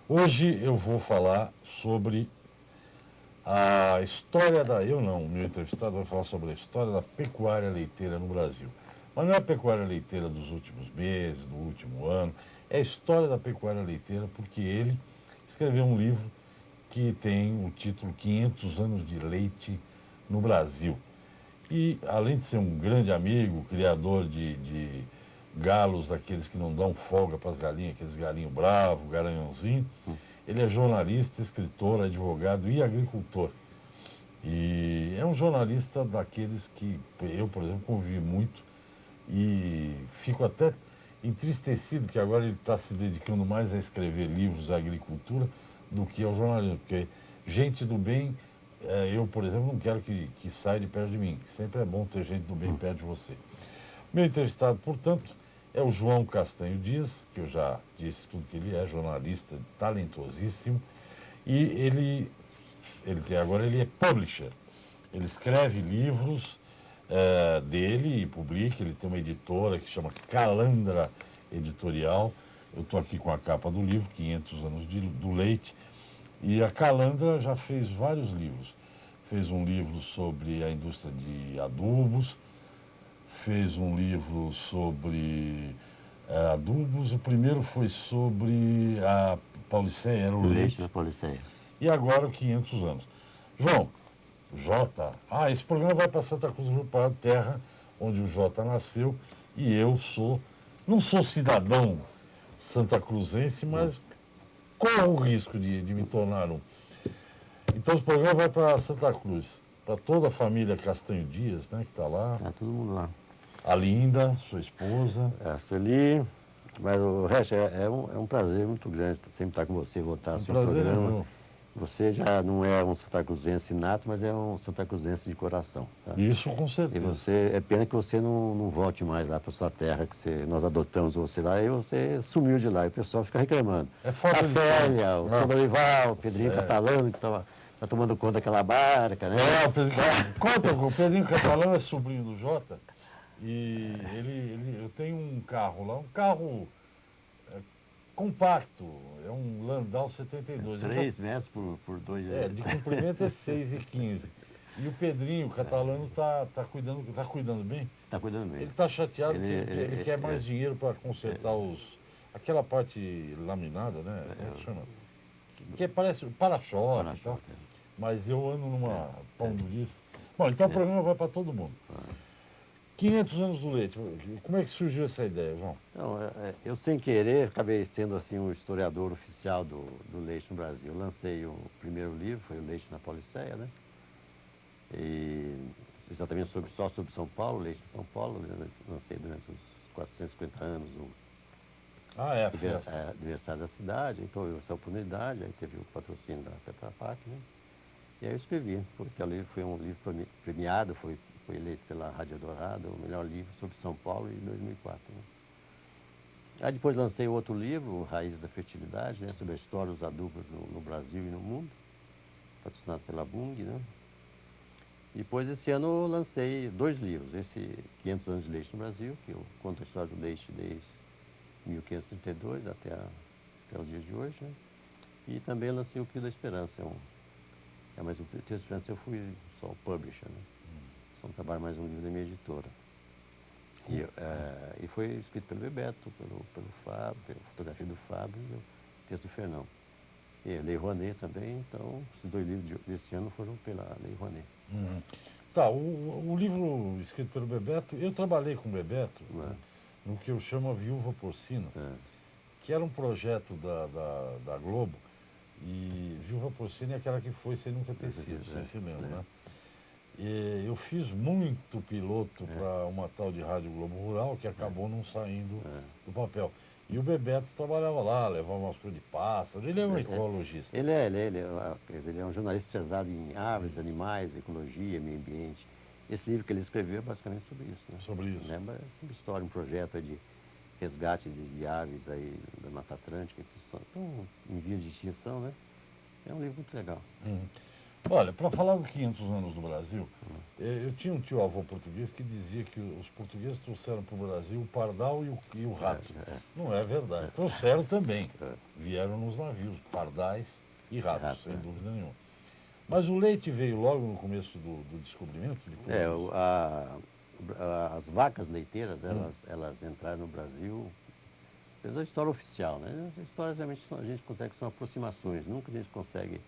Hoje eu vou falar sobre a história o meu entrevistado vai falar sobre a história da pecuária leiteira no Brasil. Mas não é a pecuária leiteira dos últimos meses, do último ano, é a história da pecuária leiteira porque ele escreveu um livro que tem o título 500 anos de leite no Brasil. E, além de ser um grande amigo, criador de galos daqueles que não dão folga para as galinhas, aqueles galinhos bravos, garanhãozinho, ele é jornalista, escritor, advogado e agricultor. E é um jornalista daqueles que eu, por exemplo, convivi muito e fico até entristecido que agora ele está se dedicando mais a escrever livros da agricultura do que ao jornalismo, porque gente do bem, eu, por exemplo, não quero que saia de perto de mim. Sempre é bom ter gente do bem perto de você. Meu entrevistado, portanto, é o João Castanho Dias, que eu já disse tudo que ele é, jornalista talentosíssimo, e agora ele é publisher. Ele escreve livros dele e publica, ele tem uma editora que chama Calandra Editorial. Eu estou aqui com a capa do livro, 500 anos do leite, e a Calandra já fez vários livros. Fez um livro sobre a indústria de adubos, fez um livro sobre adubos. O primeiro foi sobre a Pauliceia, era o leite. Na Pauliceia. E agora o 500 anos. João, Jota, esse programa vai para Santa Cruz do Rio Pardo, terra onde o Jota nasceu, e eu não sou cidadão santacruzense, mas corro o risco de me tornar um. Então o programa vai para Santa Cruz, para toda a família Castanho Dias, né, que está lá. Tá todo mundo lá. A Linda, sua esposa. A Sueli, mas o resto é um prazer muito grande sempre estar com você, voltar ao seu programa. Meu. Você já não é um santacruzense nato, mas é um santacruzense de coração. Tá? Isso com E certeza. você, é pena que você não volte mais lá para sua terra, que nós adotamos você lá, e você sumiu de lá, e o pessoal fica reclamando. É falta A de Célia, o seu Dorival, o Pedrinho Catalano, que tá tomando conta daquela barca, né? O Pedrinho, conta, o Pedrinho Catalão é sobrinho do Jota, e eu tenho um carro lá, um carro compacto, é um Landau 72. 3 metros por 2. De comprimento é 6,15. E o Pedrinho Catalano tá cuidando bem? Está cuidando bem. Ele está chateado porque ele quer mais dinheiro para consertar aquela parte laminada, né? Como é que chama? Que parece para-choque e tal. Mas eu ando numa pão durista. Bom, então o programa vai para todo mundo. 500 anos do leite. Como é que surgiu essa ideia, João? Não, eu sem querer acabei sendo assim um historiador oficial do leite no Brasil. Eu lancei o primeiro livro, foi o Leite na Pauliceia, né? E exatamente só sobre São Paulo, leite de São Paulo. Eu lancei durante os 450 anos a festa. Aniversário da cidade, então eu essa oportunidade, aí teve o patrocínio da Tetra Pak, né? E aí eu escrevi, porque o livro foi um livro premiado, foi eleito pela Rádio Dourado, o melhor livro sobre São Paulo em 2004. Né? Aí depois lancei outro livro, Raízes da Fertilidade, né? Sobre a história dos adubos no Brasil e no mundo, patrocinado pela Bung, né? Depois, esse ano, eu lancei 2 livros. Esse 500 anos de leite no Brasil, que eu conto a história do leite desde 1532 até os dias de hoje, né? E também lancei o Pio da Esperança. Mas o Pio da Esperança eu fui só o publisher, né? Só um trabalho mais um livro da minha editora. E foi escrito pelo Bebeto, pelo Fábio, pela fotografia do Fábio e o texto do Fernão. E a Lei Rouanet também, então esses 2 livros desse ano foram pela Lei Rouanet. Tá, o livro escrito pelo Bebeto, eu trabalhei com o Bebeto no que eu chamo a Viúva Porcina, que era um projeto da Globo, e Viúva Porcina é aquela que foi sem nunca ter sido, você se lembra, né? E eu fiz muito piloto para uma tal de Rádio Globo Rural que acabou não saindo do papel. E o Bebeto trabalhava lá, levava umas coisas de pássaro. Ele é um ecologista. Ele é um jornalista especializado em aves, animais, ecologia, meio ambiente. Esse livro que ele escreveu é basicamente sobre isso. Né? Sobre isso. É uma história, um projeto de resgate de aves aí da Mata Atlântica, que estão em vias de extinção, né? É um livro muito legal. Olha, para falar dos 500 anos do Brasil, eu tinha um tio-avô português que dizia que os portugueses trouxeram para o Brasil o pardal e o rato. Não é verdade. Trouxeram também. Vieram nos navios, pardais e ratos, sem dúvida nenhuma. Mas o leite veio logo no começo do descobrimento? As vacas leiteiras, elas entraram no Brasil, pela história oficial, né? As histórias realmente a gente consegue, são aproximações, nunca a gente consegue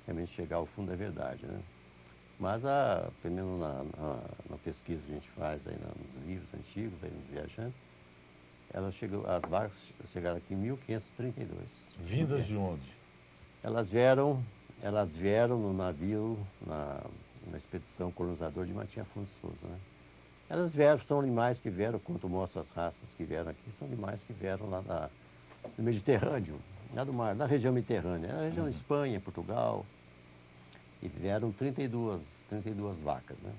realmente chegar ao fundo da verdade, né? Mas, pelo menos na pesquisa que a gente faz aí nos livros antigos, aí nos viajantes, as vacas chegaram aqui em 1532. Vindas de onde? Elas vieram no navio, na expedição colonizador de Martim Afonso Souza, né? Elas são animais que vieram, quanto mostram as raças que vieram aqui, são animais que vieram lá no Mediterrâneo, lá do mar, na região mediterrânea, na região de Espanha, Portugal, e vieram 32 vacas, né?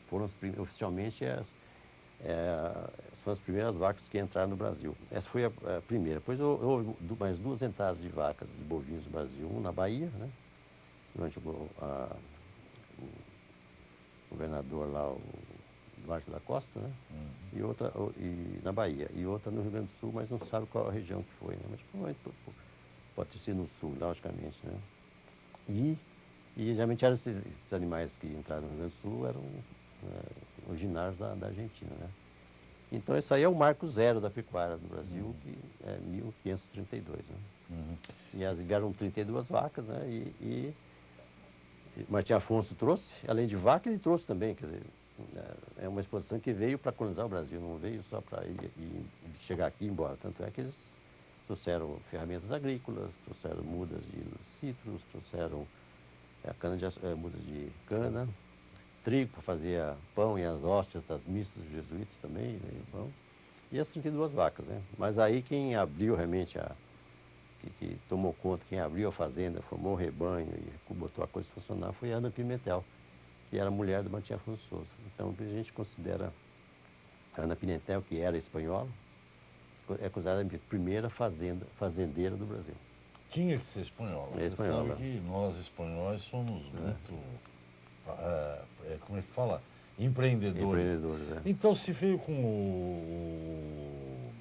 Foram oficialmente foram as primeiras vacas que entraram no Brasil. Essa foi a primeira. Depois houve mais 2 entradas de vacas e bovinos no Brasil, um na Bahia, né? Durante o governador lá, o Duarte da Costa, né? E outra na Bahia, e outra no Rio Grande do Sul, mas não se sabe qual a região que foi, né? Mas provavelmente pode ter sido no sul, logicamente, né? E geralmente eram esses animais que entraram no Rio Grande do Sul eram originários da Argentina, né? Então esse aí é o marco zero da pecuária do Brasil, que é 1532, né? E vieram 32 vacas, né? E Martim Afonso trouxe, além de vaca, ele trouxe também, quer dizer, é uma exposição que veio para colonizar o Brasil, não veio só para ir chegar aqui e ir embora. Tanto é que eles trouxeram ferramentas agrícolas, trouxeram mudas de citros, trouxeram mudas de cana, trigo para fazer pão e as hóstias das missas dos jesuítas também, né, pão, e as 32 vacas, né? Mas aí quem abriu realmente que tomou conta, quem abriu a fazenda, formou o rebanho e botou a coisa a funcionar foi a Ana Pimentel, que era mulher do Martim Afonso Souza. Então a gente considera a Ana Pimentel, que era espanhola, é considerada a primeira fazendeira do Brasil. Tinha que ser espanhola. Você sabe que nós espanhóis somos muito, como é que fala? Empreendedores. Então se veio com o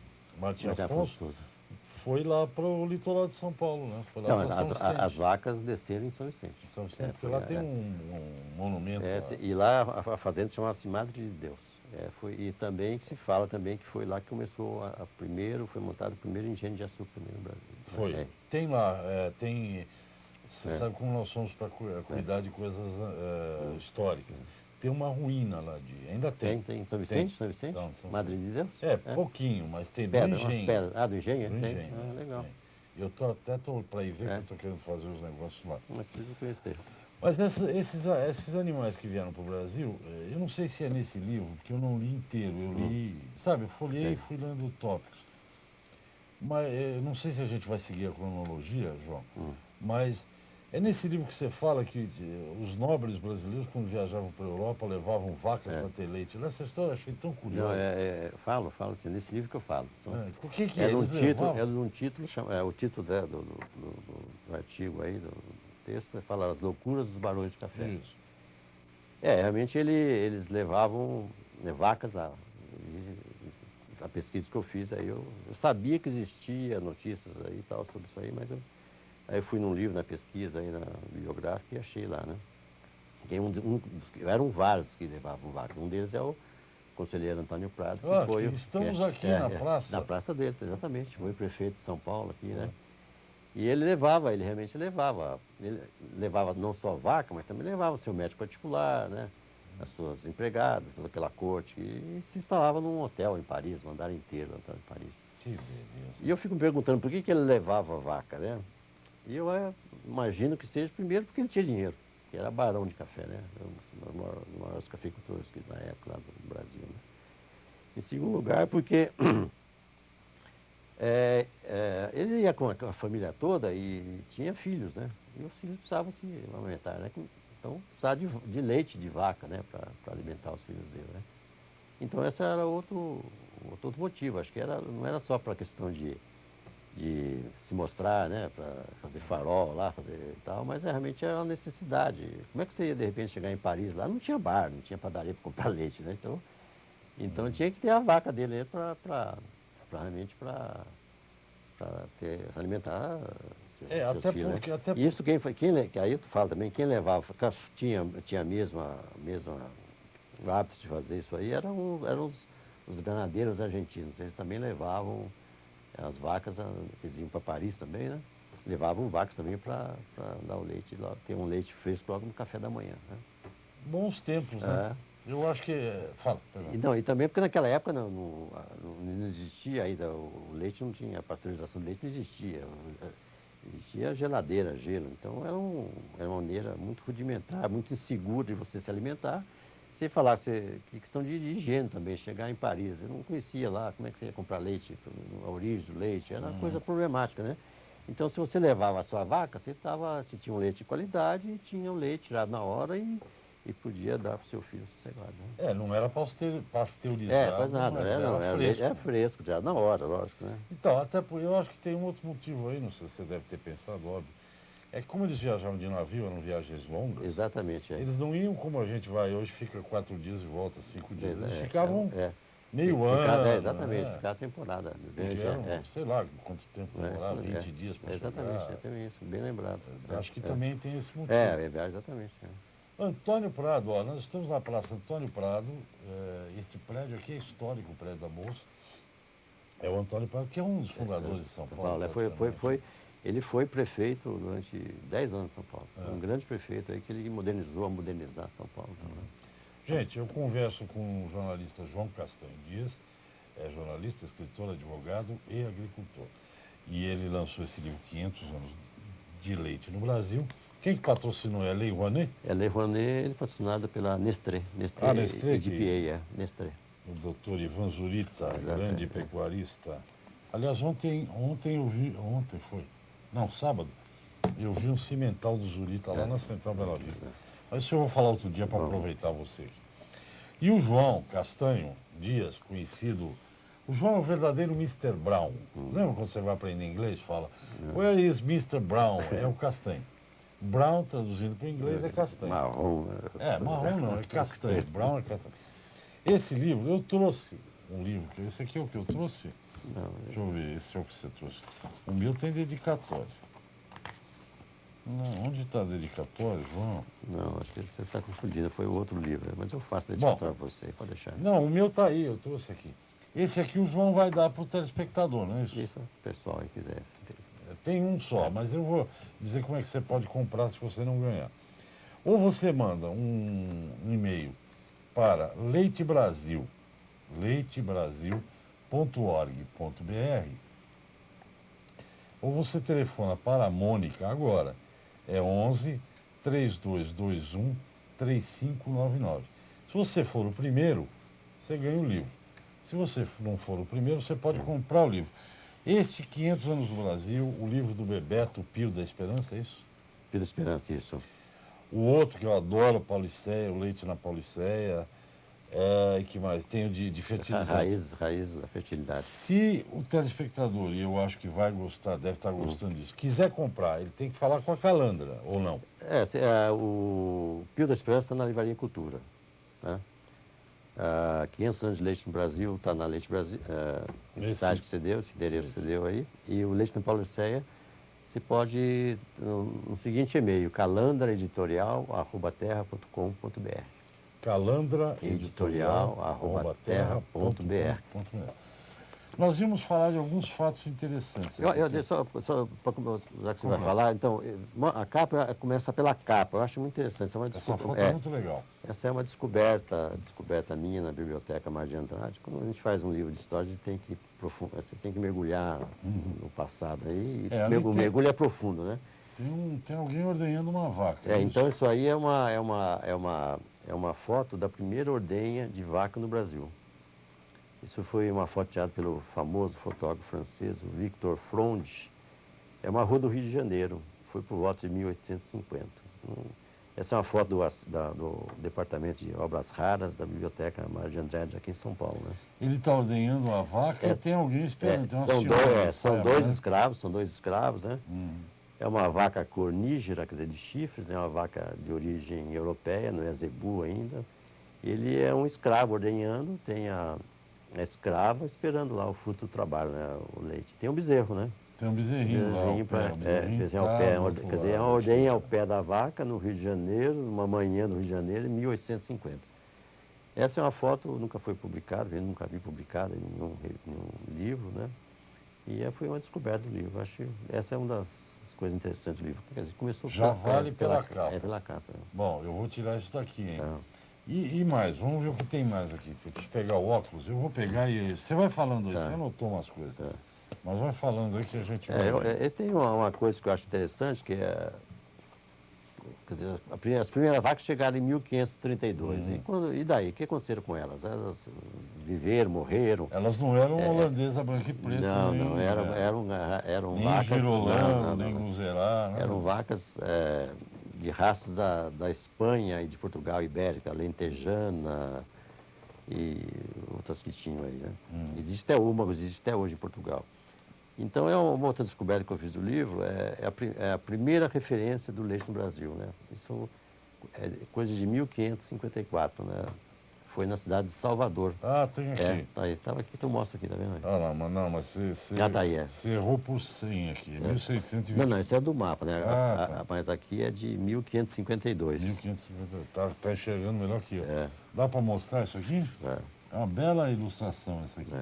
Martim Afonso, foi lá para o litoral de São Paulo, né? Foi lá então, as vacas desceram em São Vicente. São Vicente, porque lá tem um monumento. E lá a fazenda chamava-se Madre de Deus. E também se fala também que foi lá que começou foi montado o primeiro engenho de açúcar também no Brasil. Foi. Tem lá, você sabe como nós somos para cuidar de coisas históricas. Tem uma ruína lá ainda tem. Tem São Vicente? São Vicente? Então, Madre de Deus? Pouquinho, mas tem pedra, do engenho. Umas pedras. Do engenho? Do Tem. engenho, Legal. Tem. Eu até estou para ir ver que eu estou querendo fazer os negócios lá. Mas preciso conhecer. Mas esses animais que vieram para o Brasil, eu não sei se é nesse livro, porque eu não li inteiro. Eu li, sabe, eu folhei e fui lendo tópicos. Mas eu não sei se a gente vai seguir a cronologia, João, mas é nesse livro que você fala que os nobres brasileiros, quando viajavam para a Europa, levavam vacas para ter leite. Essa história eu achei tão curiosa. Falo assim, nesse livro que eu falo. O que é? Era um título, o título do artigo aí, do texto, fala As Loucuras dos Barões de Café. Isso. Realmente eles levavam vacas a pesquisa que eu fiz, aí eu sabia que existia notícias aí e tal sobre isso aí, mas aí eu fui num livro, na pesquisa, aí na bibliográfica, e achei lá, né? Eram vários que levavam vacas. Um deles é o conselheiro Antônio Prado, que foi... Estamos aqui na praça. Na praça dele, exatamente. Foi prefeito de São Paulo aqui, né? E ele realmente levava. Ele levava não só vaca, mas também levava o seu médico particular, né? As suas empregadas, toda aquela corte. E se instalava num hotel em Paris, um andar inteiro no hotel em Paris. Que beleza. E eu fico me perguntando por que ele levava vaca, né? E eu imagino que seja, primeiro, porque ele tinha dinheiro, que era barão de café, né? Um dos maiores cafeicultores que na época lá do Brasil, né? Em segundo lugar, porque ele ia com a família toda e tinha filhos, né? E os filhos precisavam se amamentar, né? Então, precisava de leite de vaca, né? Para alimentar os filhos dele, né? Então, esse era outro motivo. Acho que não era só para a questão de de se mostrar, né, para fazer farol lá, fazer e tal, mas realmente era uma necessidade. Como é que você ia, de repente, chegar em Paris lá? Não tinha bar, não tinha padaria para comprar leite, né? Então tinha que ter a vaca dele para realmente para alimentar seus Até filhos, né? porque, até E isso que aí tu fala também, quem levava, tinha a mesma o hábito de fazer isso aí, eram os ganadeiros argentinos. Eles também levavam as vacas, eles iam para Paris também, né? Levavam vacas também para dar o leite, lá, ter um leite fresco logo no café da manhã, né? bons tempos, né? Eu acho que... Fala, perdão. E também porque naquela época não existia ainda, o leite não tinha, a pasteurização do leite não existia. Existia geladeira, gelo. Então era uma maneira muito rudimentar, muito insegura de você se alimentar. Sem falar que questão de higiene também, chegar em Paris. Eu não conhecia lá como é que você ia comprar leite, a origem do leite, era uma coisa problemática, né? Então, se você levava a sua vaca, você tinha um leite de qualidade, e tinha o leite tirado na hora e podia dar para o seu filho sossegado, né? Não era pasteurizado, Faz nada, mas não, era fresco. É fresco, já na hora, lógico, né? Então, até por eu acho que tem um outro motivo aí, não sei se você deve ter pensado, óbvio. É que como eles viajavam de navio, eram viagens longas. Exatamente, Eles não iam como a gente vai hoje, fica 4 dias e volta, 5 dias. Eles ficavam meio ano. Exatamente, ficar a temporada. Vieram, sei lá quanto tempo demorar, 20 dias para chegar. Exatamente, tem isso, bem lembrado. Acho que também tem esse motivo. Exatamente. Antônio Prado, ó, nós estamos na Praça Antônio Prado, esse prédio aqui é histórico, o prédio da Bolsa. É o Antônio Prado, que é um dos fundadores de São Paulo. Ele foi prefeito durante 10 anos de São Paulo. Um grande prefeito aí que ele modernizar São Paulo. Então, né? Gente, eu converso com o jornalista João Castanho Dias, é jornalista, escritor, advogado e agricultor. E ele lançou esse livro, 500 anos de leite no Brasil. Quem que patrocinou? É a Lei Rouanet? É a Lei Rouanet, ele é patrocinado pela Nestlé. Nestlé EDPA, Nestlé. O doutor Ivan Zurita, grande pecuarista. Aliás, ontem eu vi, sábado, eu vi um cimental do Zurita lá na Central Bela Vista. Mas isso eu vou falar outro dia para aproveitar você. E o João Castanho Dias, conhecido... O João é o verdadeiro Mr. Brown. Lembra quando você vai aprender inglês? Fala, where is Mr. Brown? É o Castanho. Brown, traduzindo para o inglês, é castanho. Marrom. Marrom não, é castanho. Brown é castanho. Esse livro, eu trouxe um livro, esse aqui é o que eu trouxe? Não, deixa eu ver, esse é o que você trouxe. O meu tem dedicatório. Não, onde está a dedicatória, João? Não, acho que você está confundindo, foi o outro livro, mas eu faço dedicatória para você, pode deixar. Não, o meu está aí, eu trouxe aqui. Esse aqui o João vai dar para o telespectador, não é isso? Isso, pessoal, aí quiser. Tem um só, mas eu vou dizer como é que você pode comprar se você não ganhar. Ou você manda um e-mail para leitebrasil.org.br ou você telefona para a Mônica agora, é 11 3221 3599. Se você for o primeiro, você ganha o livro. Se você não for o primeiro, você pode comprar o livro. Este 500 anos do Brasil, o livro do Bebeto Pio da Esperança, é isso? Pio da Esperança, isso. O outro que eu adoro, Pauliceia, o leite na Pauliceia. E que mais? Tem o de fertilizante. Raiz da fertilidade. Se o telespectador, e eu acho que vai gostar, deve estar gostando disso, quiser comprar, ele tem que falar com a Calandra, ou não? O Pio da Esperança está na Livraria Cultura. Né? 500 anos de leite no Brasil está na Leite Brasil, esse site que você deu, esse endereço que você deu aí. E o leite na Pauliceia, você pode, no seguinte e-mail, calandraeditorial@terra.com.br. calandraeditorial@terra.br. Nós íamos falar de alguns fatos interessantes. Só para já que você vai falar, então, a capa começa pela capa. Eu acho muito interessante. Essa foto é muito legal. Essa é uma descoberta minha na Biblioteca Mar de Andrade. Quando a gente faz um livro de história, você tem que mergulhar no passado aí. O mergulho é profundo, né? Tem alguém ordenhando uma vaca. Então isso aí é uma foto da primeira ordenha de vaca no Brasil. Isso foi uma foto tirada pelo famoso fotógrafo francês, o Victor Fronde. É uma rua do Rio de Janeiro. Foi por volta de 1850. Essa é uma foto do Departamento de Obras Raras da Biblioteca Mário de Andrade, aqui em São Paulo, né? Ele está ordenhando a vaca e tem alguém esperando. Tem uma São senhora, dois, são dois escravos, né? É uma vaca cornígera, quer dizer, de chifres, é uma vaca de origem europeia, não é zebu ainda. Ele é um escravo ordenhando, tem a escrava esperando lá o fruto do trabalho, né? O leite. Tem um bezerro, né? Tem um bezerrinho lá, Bezerrinho ao pé, quer dizer, é uma ordenha ao pé da vaca, no Rio de Janeiro, numa manhã no Rio de Janeiro, em 1850. Essa é uma foto, nunca foi publicada, eu nunca vi publicada em nenhum livro, né? E foi uma descoberta do livro. Acho que essa é uma das coisas interessantes do livro. Quer dizer, começou Já vale pela capa. Pela capa. Bom, eu vou tirar isso daqui, hein? Tá. E mais, vamos ver o que tem mais aqui. Deixa eu pegar o óculos, eu vou pegar e você vai falando aí, você anotou umas coisas. Mas vai falando aí que a gente vai... Eu tenho uma coisa que eu acho interessante, que é... Quer dizer, as primeiras vacas chegaram em 1532. E daí? O que aconteceu com elas? Elas viveram, morreram? Elas não eram holandesa branca e preta. Não, eram nem vacas... Girolamo, nem Guzerá. Eram vacas de raças da Espanha e de Portugal, Ibérica, Lentejana e outras que tinham aí, né? Existe até hoje em Portugal. Então, uma outra descoberta que eu fiz do livro, é a primeira referência do leite no Brasil, né? Isso é coisa de 1554, né? Foi na cidade de Salvador. Ah, tem aqui. Tá aí, estava aqui, então mostro aqui, tá vendo aí? Ah, lá, mas não, mas você tá aí, você errou por 100 aqui, 1620. Não, isso é do mapa, né? Tá. Mas aqui é de 1552. 1552, tá enxergando melhor que eu. É. Dá para mostrar isso aqui? É uma bela ilustração essa aqui.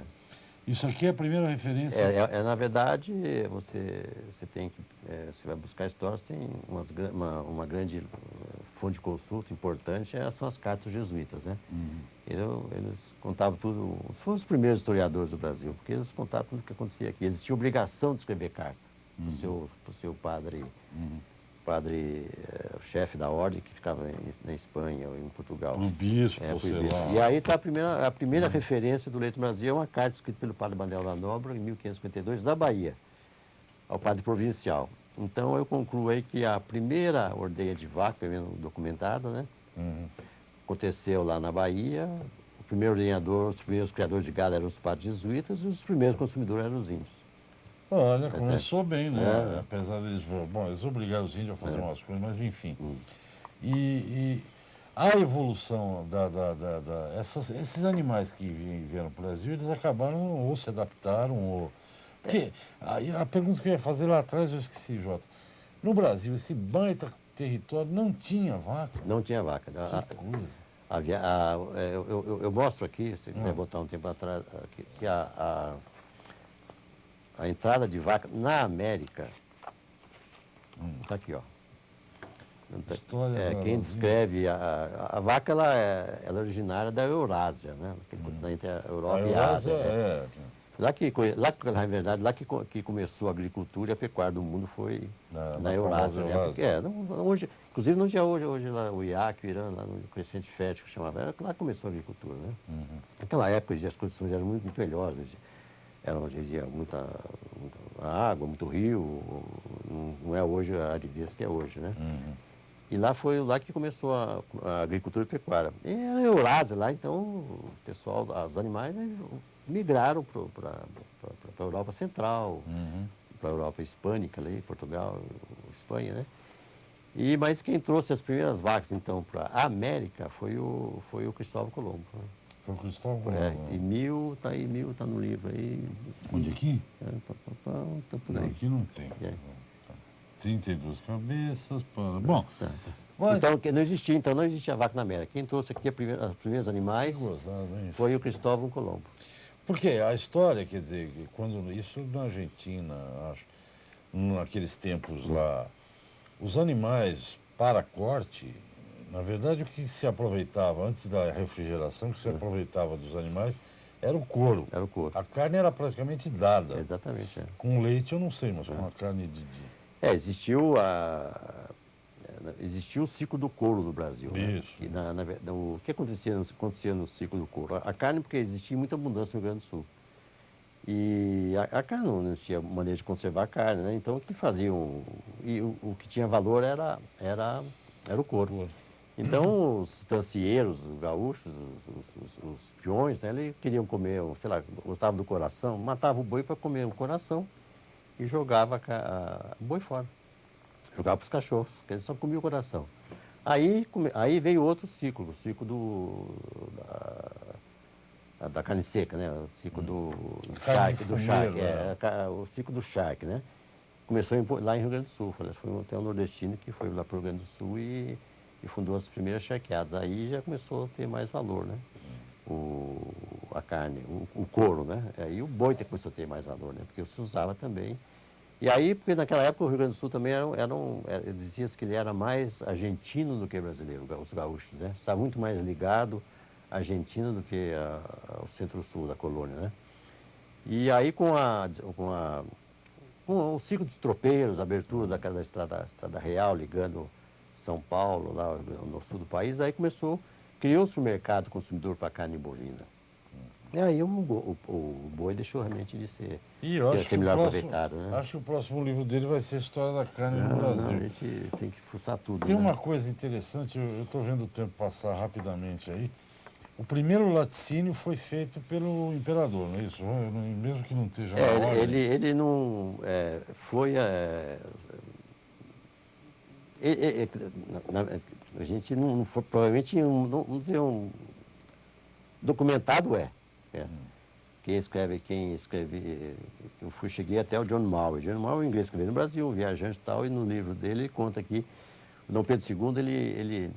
Isso aqui é a primeira referência? Na verdade, você tem que... você vai buscar histórias, tem uma grande fonte de consulta importante, são as cartas jesuítas, né? Eles contavam tudo... Foram os primeiros historiadores do Brasil, porque eles contavam tudo o que acontecia aqui. Eles tinham obrigação de escrever carta para o seu padre... o chefe da ordem que ficava na Espanha ou em Portugal. Pro bispo, sei lá. E aí está a primeira referência do leite no Brasil, é uma carta escrita pelo padre Manuel da Nóbrega, em 1552, da Bahia, ao padre provincial. Então eu concluo aí que a primeira ordenha de vaca, pelo menos documentada, né? Aconteceu lá na Bahia. O primeiro ordenhador, os primeiros criadores de gado eram os padres jesuítas e os primeiros consumidores eram os índios. Olha, começou bem, né? Apesar deles... Bom, eles obrigaram os índios a fazer umas coisas, mas enfim. E a evolução esses animais que vieram para o Brasil, eles acabaram ou se adaptaram ou... Porque a pergunta que eu ia fazer lá atrás eu esqueci, Jota. No Brasil, esse baita território não tinha vaca? Não tinha vaca. Que coisa. Eu mostro aqui, se quiser botar um tempo atrás, que a entrada de vaca na América está aqui, ó. Quem descreve a vaca, ela é originária da Eurásia, né? Entre a Europa e a Ásia. Na verdade, lá que começou a agricultura e a pecuária do mundo foi na Eurásia. Hoje, inclusive não tinha hoje lá, o Iraque, o Irã, lá no Crescente Fértil, que chamava, lá começou a agricultura, né? Naquela época as condições eram muito melhores. Existia muita água, muito rio, não é hoje a aridez que é hoje, né? E lá foi lá que começou a agricultura e pecuária. E a Eurásia lá, então, o pessoal, os animais migraram para a Europa Central, para a Europa Hispânica, ali, Portugal, Espanha, né? Mas quem trouxe as primeiras vacas, então, para a América foi o Cristóvão Colombo. Né? Foi o Cristóvão Colombo. Tá no livro aí. Onde aqui? Tá por aí. Não, aqui não tem. 32 cabeças para... Bom, então não existia vaca na América. Quem trouxe aqui os primeiros animais foi o Cristóvão Colombo. Porque a história, quer dizer, isso na Argentina, acho, naqueles tempos lá, os animais para corte, na verdade o que se aproveitava antes da refrigeração, que se aproveitava dos animais, era o couro. Era o couro. A carne era praticamente dada. Exatamente. Com leite eu não sei, mas com a carne de... Existiu o ciclo do couro no Brasil. Isso. Né? O que acontecia no ciclo do couro? A carne, porque existia muita abundância no Rio Grande do Sul. E a carne não tinha maneira de conservar a carne, né? Então o que faziam? E o que tinha valor era Era o couro. Então, os estancieiros, os gaúchos, os peões, né, eles queriam comer, sei lá, gostavam do coração, matavam o boi para comer o coração e jogava o boi fora. Jogava para os cachorros, porque eles só comiam o coração. Aí veio outro ciclo, o ciclo da carne seca, né? O ciclo do charque, o ciclo do charque, né? Começou lá em Rio Grande do Sul. Foi até um nordestino que foi lá para o Rio Grande do Sul e fundou as primeiras charqueadas. Aí já começou a ter mais valor, né? A carne, o couro, né? Aí o boi começou a ter mais valor, né? Porque se usava também. E aí, porque naquela época o Rio Grande do Sul também dizia-se que ele era mais argentino do que brasileiro, os gaúchos, né? Estava muito mais ligado à Argentina do que ao centro-sul da colônia, né? E aí com o ciclo dos tropeiros, a abertura da estrada real, ligando São Paulo, lá no sul do país, aí criou-se o mercado consumidor para carne bovina. E aí o boi deixou realmente de ser melhor aproveitado. Né? Acho que o próximo livro dele vai ser a História da Carne no Brasil. Não, a gente tem que fuçar tudo. Tem né? uma coisa interessante, eu estou vendo o tempo passar rapidamente aí. O primeiro laticínio foi feito pelo imperador, não é isso? Mesmo que não esteja na ordem. Ele não foi... a gente não foi, provavelmente, vamos dizer, documentado Quem escreve, cheguei até o John Mawer. John Mawer é um inglês que veio no Brasil, viajante e tal, e no livro dele ele conta que o Dom Pedro II,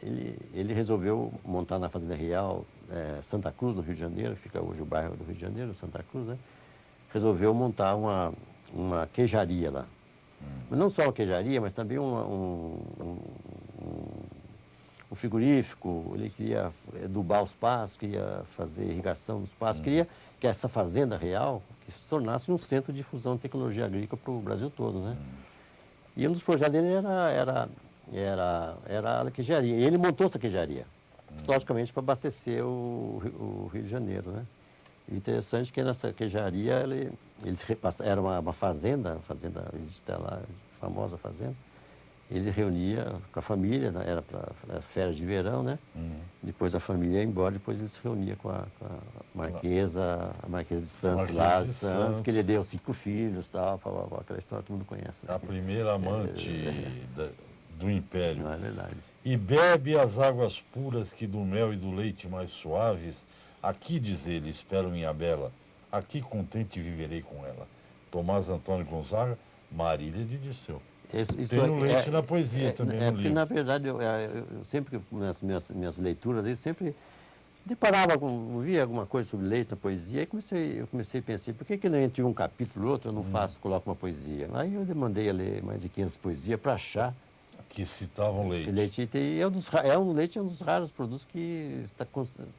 ele resolveu montar na Fazenda Real Santa Cruz, no Rio de Janeiro, fica hoje o bairro do Rio de Janeiro, Santa Cruz, né? Resolveu montar uma queijaria lá. Mas não só uma queijaria, mas também um frigorífico, ele queria adubar os pastos, queria fazer irrigação dos pastos, queria que essa fazenda real se tornasse um centro de difusão de tecnologia agrícola para o Brasil todo, né? E um dos projetos dele era a queijaria. E ele montou essa queijaria, logicamente para abastecer o Rio de Janeiro, né? E interessante que nessa queijaria era uma fazenda, existe lá, famosa fazenda. Ele reunia com a família, né? Era para férias de verão, né? Depois a família ia embora, depois ele se reunia com a Marquesa de Santos, lá de Santos, que ele deu 5 filhos, tal, aquela história que todo mundo conhece. A primeira amante do Império. Não é verdade. E bebe as águas puras que do mel e do leite mais suaves, aqui, diz ele, espero minha bela, aqui contente viverei com ela. Tomás Antônio Gonzaga, Marília de Dirceu. Tem no leite na poesia também, no porque, livro. na verdade, eu sempre, nas minhas leituras, eu sempre deparava, via alguma coisa sobre leite na poesia, e eu comecei a pensar, por que não entre um capítulo e outro, eu não coloco uma poesia? Aí eu demandei a ler mais de 500 poesias para achar que citavam leite. O leite é um dos raros produtos que está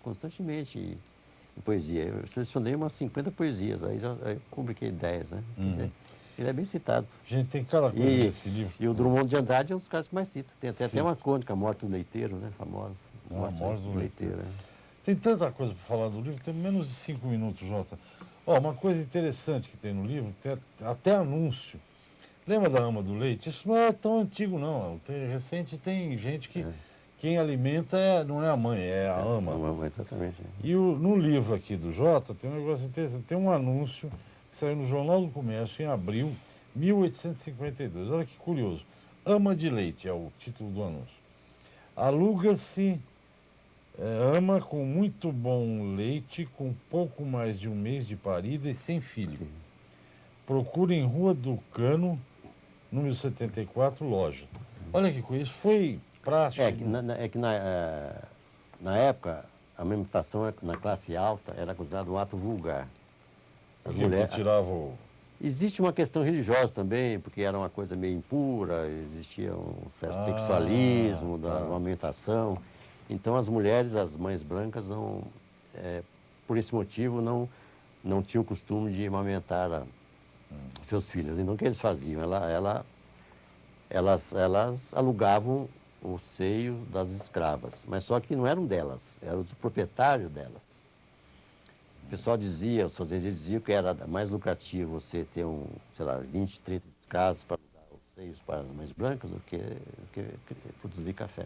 constantemente em poesia. Eu selecionei umas 50 poesias, aí eu publiquei 10, né? Dizer, ele é bem citado. Gente, tem cada coisa nesse livro. E o Drummond de Andrade é um dos caras que mais cita. Tem até uma crônica, A Morte do Leiteiro, né? Famosa. A Morte do Leiteiro. Né? Tem tanta coisa para falar do livro, tem menos de 5 minutos, Jota. Uma coisa interessante que tem no livro, tem até anúncio. Lembra da ama do leite? Isso não é tão antigo, não. Recente tem gente que quem alimenta não é a mãe, é a ama. A mãe, exatamente. E no livro aqui do Jota tem um negócio interessante. Tem um anúncio que saiu no Jornal do Comércio em abril de 1852. Olha que curioso. Ama de leite é o título do anúncio. Aluga-se ama com muito bom leite, com pouco mais de um mês de parida e sem filho. Procura em Rua do Cano, número 74, loja. Olha que coisa, isso foi prático. Na época, a amamentação na classe alta era considerada um ato vulgar. As mulheres tiravam... Existe uma questão religiosa também, porque era uma coisa meio impura, existia um certo sexualismo da amamentação. Então as mulheres, as mães brancas, por esse motivo, não tinham o costume de amamentar seus filhos. Então o que eles faziam? Elas alugavam o seio das escravas, mas só que não eram delas, eram dos proprietários delas. O pessoal dizia, os fazendeiros diziam que era mais lucrativo você ter 20, 30 casas para alugar seios para as mães brancas do que produzir café.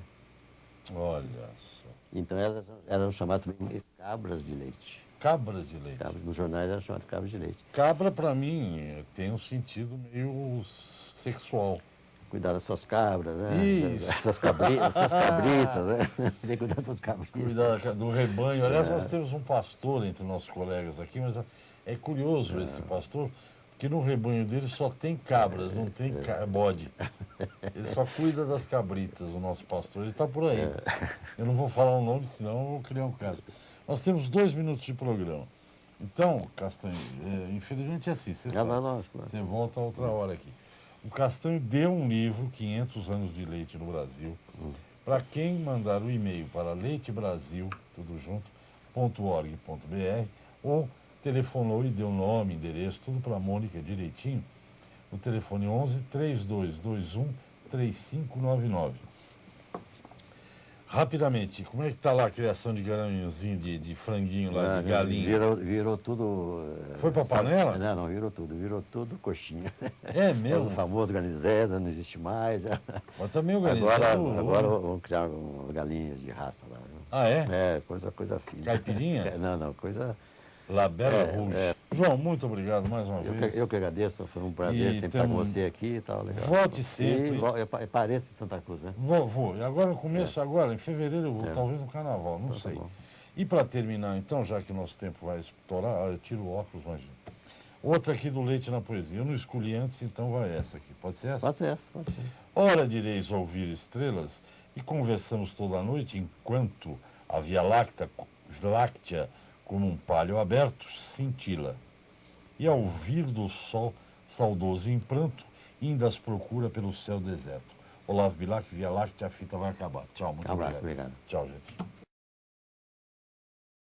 Olha só. Então elas eram chamadas também de cabras de leite. Cabras de leite. Cabras, no jornal eram chamadas de cabras de leite. Cabra, para mim, tem um sentido meio sexual. Cuidar das suas cabras, né? Isso. Das suas cabritas, né? Tem que cuidar das suas cabritas. Cuidar do rebanho. Aliás, nós temos um pastor entre nossos colegas aqui, mas é curioso esse pastor, porque no rebanho dele só tem cabras, não tem bode. Ele só cuida das cabritas, o nosso pastor. Ele está por aí. Eu não vou falar o nome, senão eu vou criar um caso. Nós temos 2 minutos de programa. Então, Castanho, infelizmente é assim, você sabe. Você volta outra hora aqui. O Castanho deu um livro, 500 anos de leite no Brasil, para quem mandar o e-mail para leitebrasil, tudo junto, .org.br, ou telefonou e deu nome, endereço, tudo para a Mônica direitinho, no telefone 11 3221 3599. Rapidamente, como é que está lá a criação de garanhãozinho, de franguinho lá, de galinha? Virou tudo... Foi para a panela? Não, virou tudo coxinha. É mesmo? O famoso Garnizesa não existe mais. Mas também o Garnizesa... Agora vamos criar umas galinhas de raça lá. Viu? Ah, é? É, coisa fina. Caipirinha? Não, coisa... Labela Rouge. João, muito obrigado mais uma vez. Eu que agradeço, foi um prazer sempre estar com você aqui e tal. Legal. Volte sempre. E pareça em Santa Cruz, né? Vou. E agora, agora, em fevereiro eu vou, talvez no carnaval, não sei. Tá bom. E para terminar, então, já que o nosso tempo vai estourar, eu tiro o óculos, imagina. Outra aqui do Leite na Poesia. Eu não escolhi antes, então vai essa aqui. Pode ser essa? Pode ser essa. Ora direis ouvir estrelas e conversamos toda a noite enquanto a Via Láctea como um palho aberto, cintila. E ao vir do sol, saudoso em pranto, indas procura pelo céu deserto. Olavo Bilac, Via Láctea, a fita vai acabar. Tchau, muito obrigado. Obrigado. Tchau, gente.